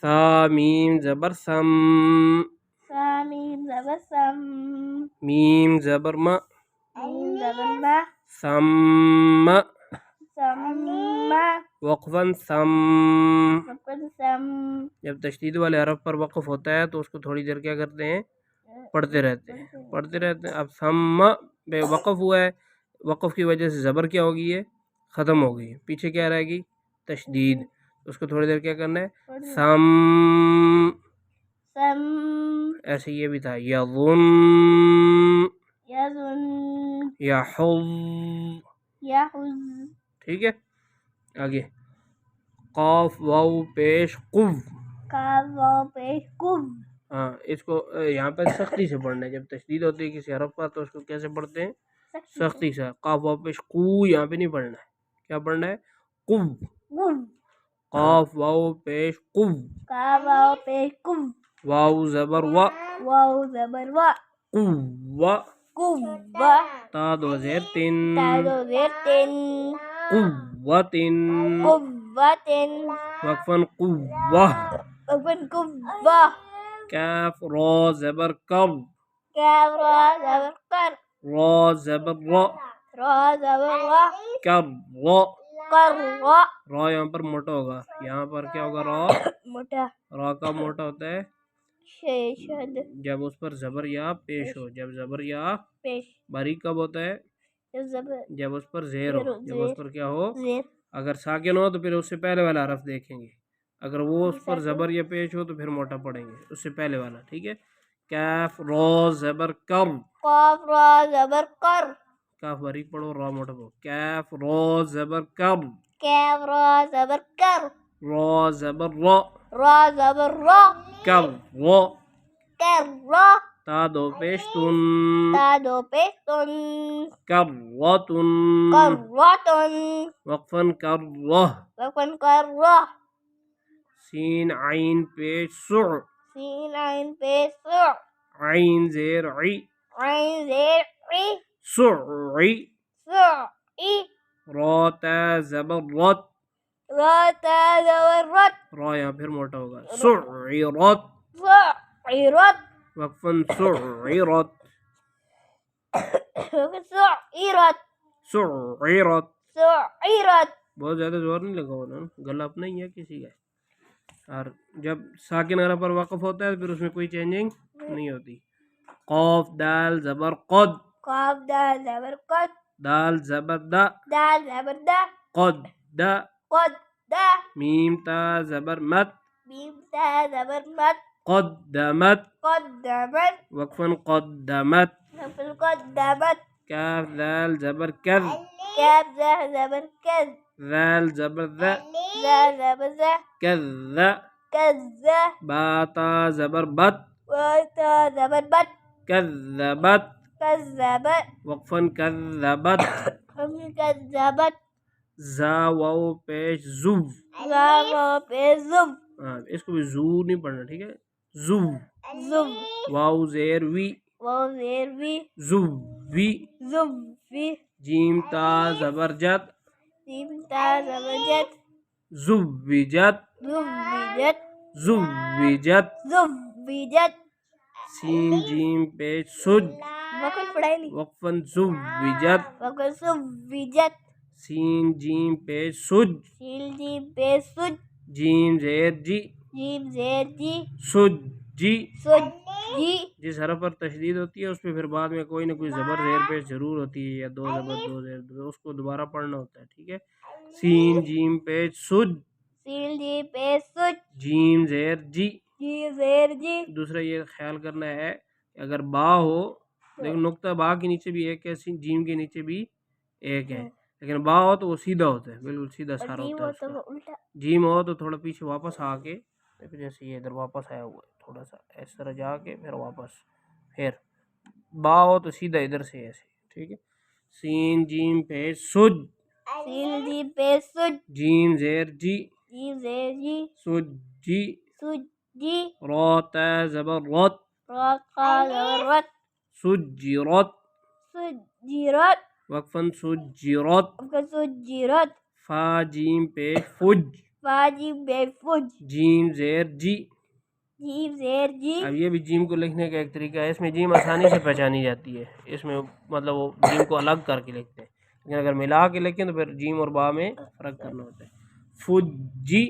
ثا میم زبر ثم ثا میم زبر ثم میم زبر م میم زبر ما ثم ثم وقفاً ثم وقد ثم جب تشدید والے حرف پر وقف ہوتا ہے تو اس کو تھوڑی دیر کیا کرتے ہیں پڑھتے رہتے ہیں اب ثم بے وقف ہوا ہے وقف کی وجہ سے زبر کیا ہوگی ہے ختم ہو گئی پیچھے کیا رہے گی تشدید اس کو تھوڑی دیر کیا کرنا ہے ثم ثم ایسے یہ بھی تھا یظن یظن یحظ یحز ٹھیک ہے آگے قاف واو پیش قو کاف واو پیش قو ہاں اس کو یہاں پہ سختی سے پڑھنا ہے جب تشدید ہوتی ہے کسی حرف پر تو اس کو کیسے پڑھتے ہیں سختی سے قاف واو پیش قو یہاں پہ نہیں پڑھنا ہے کیا پڑھنا ہے قو قو قاف واو پیش قو کاف واو پیش قو واو زبر و واو زبر وا قوة قوة تا دو زیر تین تا دو زیر تین قوة قوة وقفاً قوة وقفاً قوة کاف را زبر کر کاف را زبر کر را زبر را را زبر را کر را کر را را یہاں پر موٹا ہوگا یہاں پر کیا ہوگا را موٹا را کا موٹا ہوتا ہے شد جب اس پر زبر یا پیش ہو جب زبر یا پیش باریک کب ہوتا ہے زبر جب اس پر زیر ہو جب اس پر کیا ہو زیر اگر ساکن ہو تو پھر اس سے پہلے والا حرف دیکھیں گے اگر وہ اس پر زبر یا پیش ہو تو پھر موٹا پڑھیں گے اس سے پہلے والا ٹھیک ہے کاف را زبر کر قاف را زبر کر کاف باریک پڑھو را موٹا پڑھو کاف را زبر کر کاف را زبر کر را زبر را را زبر را کر را کر را تا دو پیش تن تا دو پیش تن کرتن کرتن وقفاً کر وقفاً کر سین عین پیش سع سین عین پیش سع عین زیر عی عین زیر عی سعی سعی را تا زبر رت را تا زبر رت را یہاں پھر موٹا ہوگا سعرت سعرت وقفاً سعرت سعرت سعرت سعرت بہت زیادہ زور نہیں لگا ہونا گلا اپنا ہی ہے کسی کا اور جب ساکن حرف پر وقف ہوتا ہے پھر اس میں کوئی چینجنگ نہیں ہوتی قاف دال زبر قد قاف دال زبر قد دال زبر دا دال زبر دا قد دا قد دا میم تا زبر مت میم تا زبر مت قدمت قدمت وقفاً قدمت نفل قدمت کاف دال زبر کذ کاف زا زبر کذ ذال زبر ذا زا زبر زا کذ کذ با تا زبر بت واتا زبر بت کذبت کذبت وقفاً کذبت ہم کذبت زا واو پیش زو زا واو پیش زب ہاں اس کو بھی زو نہیں پڑھنا ٹھیک ہے زو زب واو زیر وی واو زیر وی زو وی زب وی جیم تا زبر جت سیم تا زبر جت زوجت زوجت زوجت زوجت سین جیم پیش سج وقت پڑھائی نہیں وقفاً زوجت وقت زوجت سین جیم پیش سج سیل جیم پیش سج جیم زیر جی جیم زیر جی سج جی سج جی جس حرف پر تشدید ہوتی ہے اس پہ پھر بعد میں کوئی نہ کوئی زبر زیر پیش ضرور ہوتی ہے یا دو زبر دو زیر اس کو دوبارہ پڑھنا ہوتا ہے ٹھیک ہے سین جیم پیش سج سیل جیم پیش سج جیم زیر جی جیم زیر جی دوسرا یہ خیال کرنا ہے کہ اگر با ہو لیکن نقطہ با کے نیچے بھی ایک ہے جیم کے نیچے بھی ایک ہے لیکن با ہو تو وہ سیدھا ہوتا ہے بالکل سیدھا سارا ہوتا ہے اس کا جیم ہو تو تھوڑا پیچھے واپس آ کے پھر جیسے یہ ادھر واپس آیا ہوا ہے تھوڑا سا اس طرح جا کے پھر واپس پھر با ہو تو سیدھا ادھر سے ایسے ٹھیک ہے سین جیم پیش سج سیل جیم پیش سج جیم زیر جی جیم زیر جی سج جی سج جی را تا زبر رت را تا زبر رت سجرت سجرت وقفاً سجرت وقت سجرت فا جیم پیش فج فاجیم بے فج جیم زیر جی. جیم زیر جی. اب یہ بھی جیم کو لکھنے کا ایک طریقہ ہے. اس میں جیم آسانی سے پہچانی جاتی ہے. اس میں مطلب وہ جیم کو الگ کر کے لکھتے ہیں، لیکن اگر ملا کے لکھیں تو پھر جیم اور با میں فرق کرنا ہوتا ہے. فجی.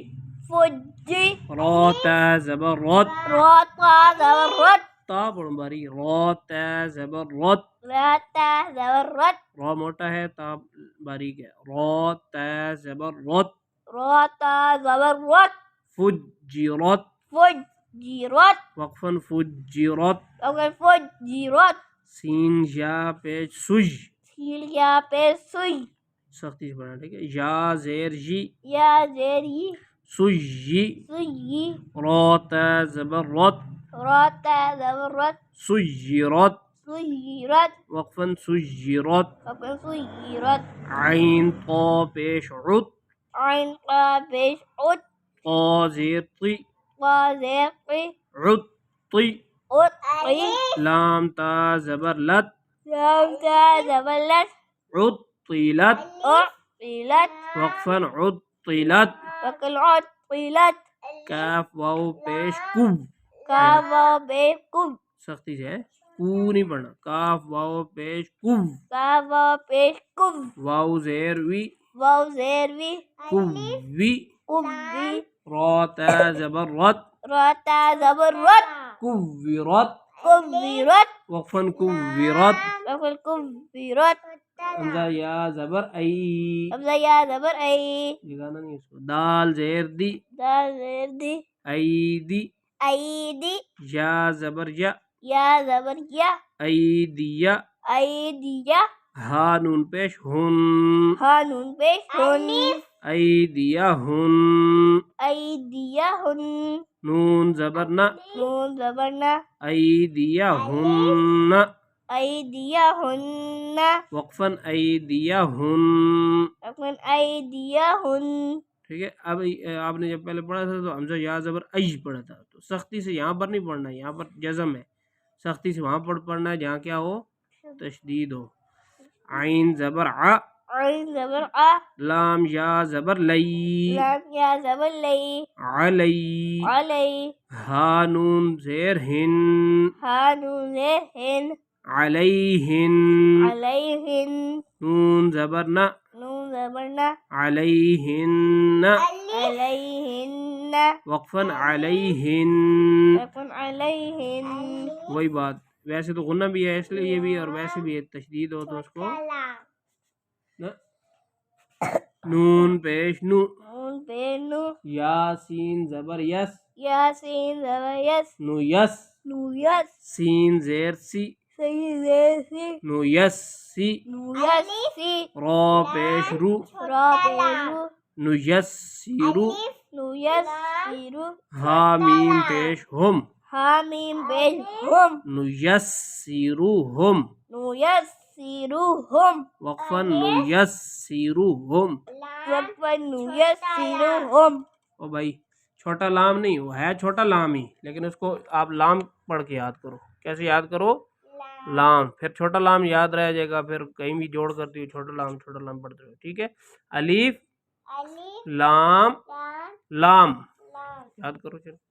فجی. را تا زبر رت. را تا زبر رت. تا پڑھوں باری. را تا زبر رت. را تا زبر رت. را موٹا ہے، تا باریک ہے. را تا زبر رت. را تا زبر رت. فجرت. فجرت. وقفاً فجرت. اگر فجرت. سین یا پیش سج. سیل یا پہ سوئی. سختی سے پڑھنا، ٹھیک ہے. یا زیر جی. یا زیر ی. سجی. سوئی. را تا زبر رت. را تا زبر رت. سجرت. سجرت. وقفاً سجرت. اگر سجرت. عین طا پیش عط. عین قا پیش عط. طا زیر طی. قا زیر قی. عط طی. عط قی. لام تا زبر لت. لام تا زبر لت. عطلت. عطلت. وقفاً عطلت. وقل عطلت. کاف واو پیش کب. کاف واو پیش کب. سختی سے ہے، کو نہیں پڑھنا. کاف واو پیش کب. کاف واو پیش کب. واو زیر وی. واو زیر وی. کوی. کبی. را تا زبر رت. را تا زبر رت. کویرت. کبیرت. وقفاً کویرت. وقل کبیرت. حمزہ یا زبر ای. حمزہ یا زبر ای. یہ گانا نہیں اس کو. دال زیر دی. دال زیر دی. ایدی. ایدی. یا زبر یا. یا زبر یا. ایدیا. ایدیا. ہا نون پیش ہن. ہا نون پیش ہن. ایدیا ہن. ایدیا ہن. نون زبر نہ. نون زبر نہ. ایدیا ہن. ایدیا ہن. وقفاً ایدیا ہن. وقفاً ایدیا ہن. ٹھیک ہے. اب آپ نے جب پہلے پڑھا تھا تو حمزہ یا زبر ایج پڑھا تھا، تو سختی سے یہاں پر نہیں پڑھنا ہے، یہاں پر جزم ہے. سختی سے وہاں پر پڑھنا ہے جہاں کیا ہو، تشدید ہو. عین زبر ع. عین زبر آ. لام یا زبر لئی. لام یا زبر لئی. علی. علی. ہا نون زیر ہن. ہا نون زیر ہن. علیہن. علیہن. نون زبر نہ. نون زبر نہ. علیہن. علیہن. وقفاً علیہن. وقفاً علیہن. وہی بات، ویسے تو غنہ بھی ہے اس لیے یہ بھی، اور ویسے بھی تشدید ہو تو اس کو نون پیش نو. نون پہ نو. یاسین زبر یس. یاسین زبر یس. نو یس. نو یس. سین زیر سی. سین زیر سی. نو یس سی. نو یس سی. را پیش رو. را پہ رو. نو یس سیرو. نو یس سیرو. ہا میم پیش ہم. حامیم پیش ہم. نو یس سیرو ہم. نو یس سیرو ہم. وقفاً نو یس سیرو ہم. وقفاً نو یس سیرو ہم. او بھائی چھوٹا لام نہیں، وہ ہے چھوٹا لام ہی، لیکن اس کو آپ لام پڑھ کے یاد کرو. کیسے یاد کرو؟ لام. پھر چھوٹا لام یاد رہ جائے گا، پھر کہیں بھی جوڑ کرتی ہو چھوٹا لام پڑھتے ہو. ٹھیک ہے. الف لام لام یاد کرو. چلو.